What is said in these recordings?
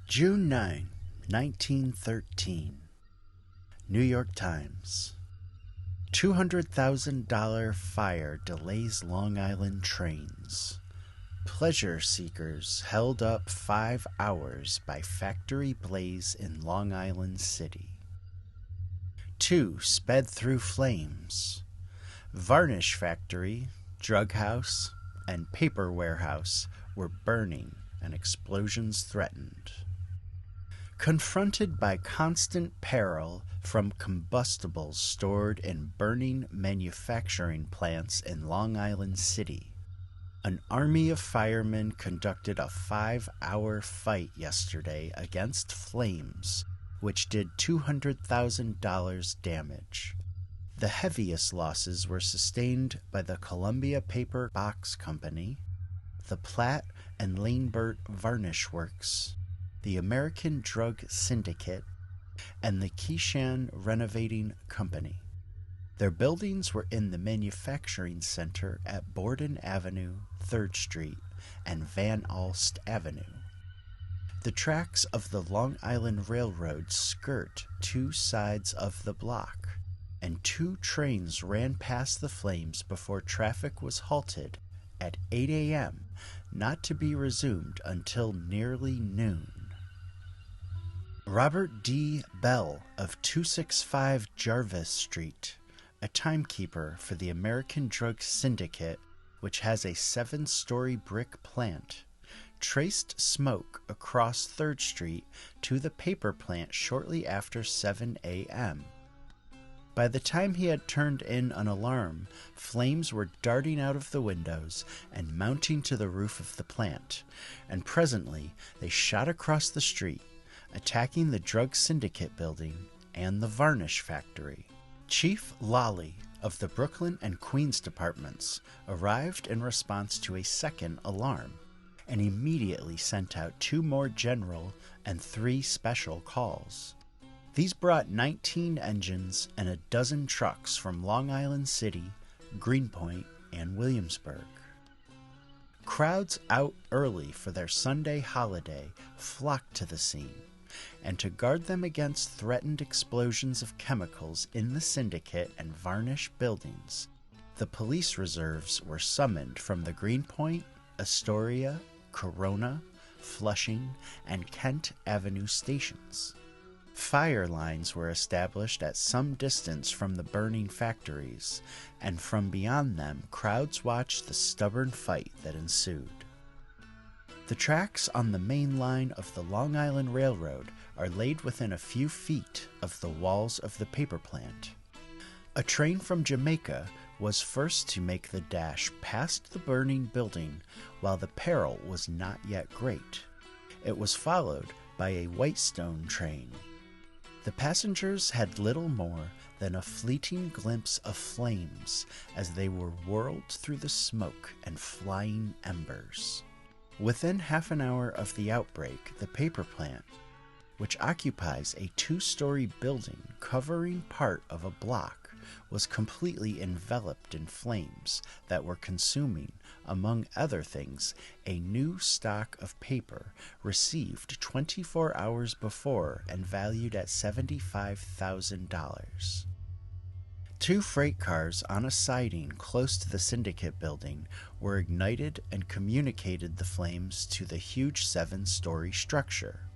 June 9, 1913. New York Times. $200,000 fire delays Long Island trains. Pleasure seekers held up 5 hours by factory blaze in Long Island City. 2 sped through flames. Varnish factory, drug house, and paper warehouse were burning and explosions threatened. Confronted by constant peril from combustibles stored in burning manufacturing plants in Long Island City, an army of firemen conducted a 5-hour fight yesterday against flames, which did $200,000 damage. The heaviest losses were sustained by the Columbia Paper Box Company, the Platt and Lanebert Varnish Works, the American Drug Syndicate, and the Keyshan Renovating Company. Their buildings were in the manufacturing center at Borden Avenue, 3rd Street, and Van Alst Avenue. The tracks of the Long Island Railroad skirt 2 sides of the block, and 2 trains ran past the flames before traffic was halted at 8 a.m., not to be resumed until nearly noon. Robert D. Bell of 265 Jarvis Street, a timekeeper for the American Drug Syndicate, which has a 7-story brick plant, traced smoke across 3rd Street to the paper plant shortly after 7 a.m. By the time he had turned in an alarm, flames were darting out of the windows and mounting to the roof of the plant, and presently they shot across the street, attacking the Drug Syndicate building and the Varnish factory. Chief Lawley of the Brooklyn and Queens departments arrived in response to a second alarm, and immediately sent out 2 more general and 3 special calls. These brought 19 engines and a dozen trucks from Long Island City, Greenpoint, and Williamsburg. Crowds out early for their Sunday holiday flocked to the scene, and to guard them against threatened explosions of chemicals in the Syndicate and Varnish buildings, the police reserves were summoned from the Greenpoint, Astoria, Corona, Flushing, and Kent Avenue stations. Fire lines were established at some distance from the burning factories, and from beyond them crowds watched the stubborn fight that ensued. The tracks on the main line of the Long Island Railroad are laid within a few feet of the walls of the paper plant. A train from Jamaica was first to make the dash past the burning building while the peril was not yet great. It was followed by a Whitestone train. The passengers had little more than a fleeting glimpse of flames as they were whirled through the smoke and flying embers. Within half an hour of the outbreak, the paper plant, which occupies a 2-story building covering part of a block, was completely enveloped in flames that were consuming, among other things, a new stock of paper received 24 hours before and valued at $75,000. 2 freight cars on a siding close to the Syndicate building were ignited and communicated the flames to the huge 7-story structure.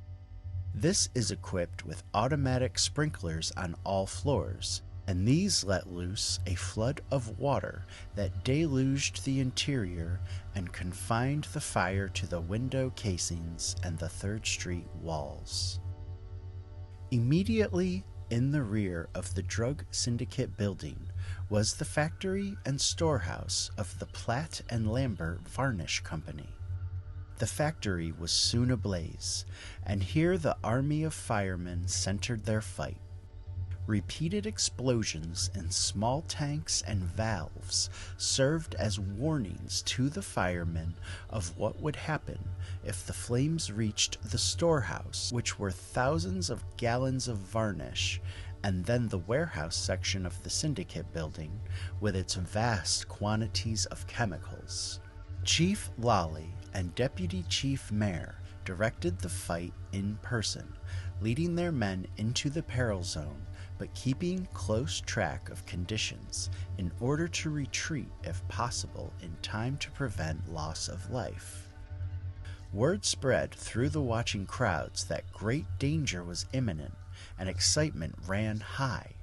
This is equipped with automatic sprinklers on all floors, and these let loose a flood of water that deluged the interior and confined the fire to the window casings and the 3rd Street walls. Immediately in the rear of the Drug Syndicate building was the factory and storehouse of the Platt and Lambert Varnish Company. The factory was soon ablaze, and here the army of firemen centered their fight. Repeated explosions in small tanks and valves served as warnings to the firemen of what would happen if the flames reached the storehouse, which were thousands of gallons of varnish, and then the warehouse section of the Syndicate building with its vast quantities of chemicals. Chief Lawley and Deputy Chief Mayor directed the fight in person, leading their men into the peril zone, but keeping close track of conditions in order to retreat if possible in time to prevent loss of life. Word spread through the watching crowds that great danger was imminent, and excitement ran high.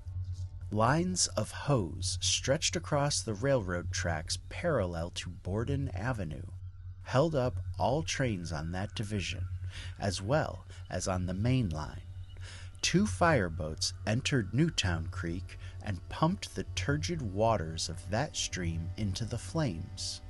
Lines of hose stretched across the railroad tracks parallel to Borden Avenue, held up all trains on that division, as well as on the main line. 2 fireboats entered Newtown Creek and pumped the turgid waters of that stream into the flames.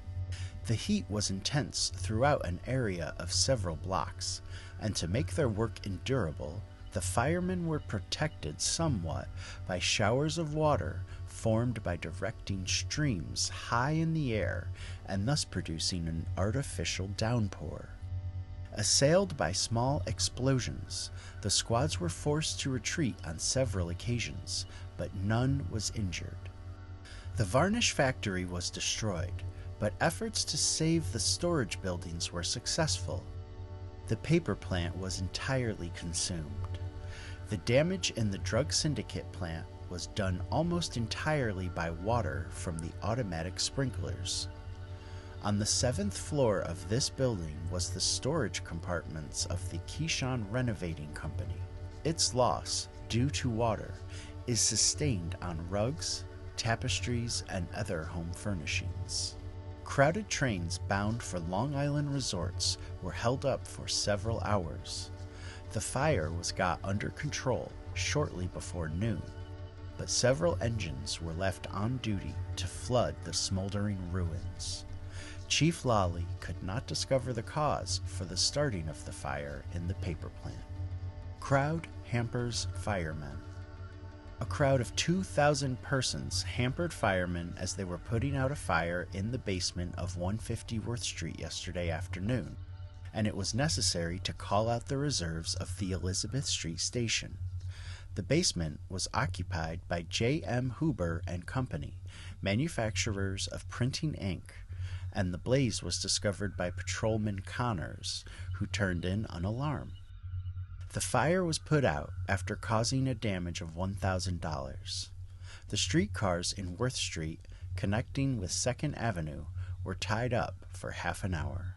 The heat was intense throughout an area of several blocks, and to make their work endurable, the firemen were protected somewhat by showers of water formed by directing streams high in the air and thus producing an artificial downpour. Assailed by small explosions, the squads were forced to retreat on several occasions, but none was injured. The varnish factory was destroyed, but efforts to save the storage buildings were successful. The paper plant was entirely consumed. The damage in the drug syndicate plant was done almost entirely by water from the automatic sprinklers. On the 7th floor of this building was the storage compartments of the Keyshawn Renovating Company. Its loss, due to water, is sustained on rugs, tapestries, and other home furnishings. Crowded trains bound for Long Island resorts were held up for several hours. The fire was got under control shortly before noon, but several engines were left on duty to flood the smoldering ruins. Chief Lawley could not discover the cause for the starting of the fire in the paper plant. Crowd hampers firemen. A crowd of 2,000 persons hampered firemen as they were putting out a fire in the basement of 150 Worth Street yesterday afternoon, and it was necessary to call out the reserves of the Elizabeth Street station. The basement was occupied by J.M. Huber and Company, manufacturers of printing ink, and the blaze was discovered by Patrolman Connors, who turned in an alarm. The fire was put out after causing a damage of $1,000. The streetcars in Worth Street, connecting with 2nd Avenue, were tied up for half an hour.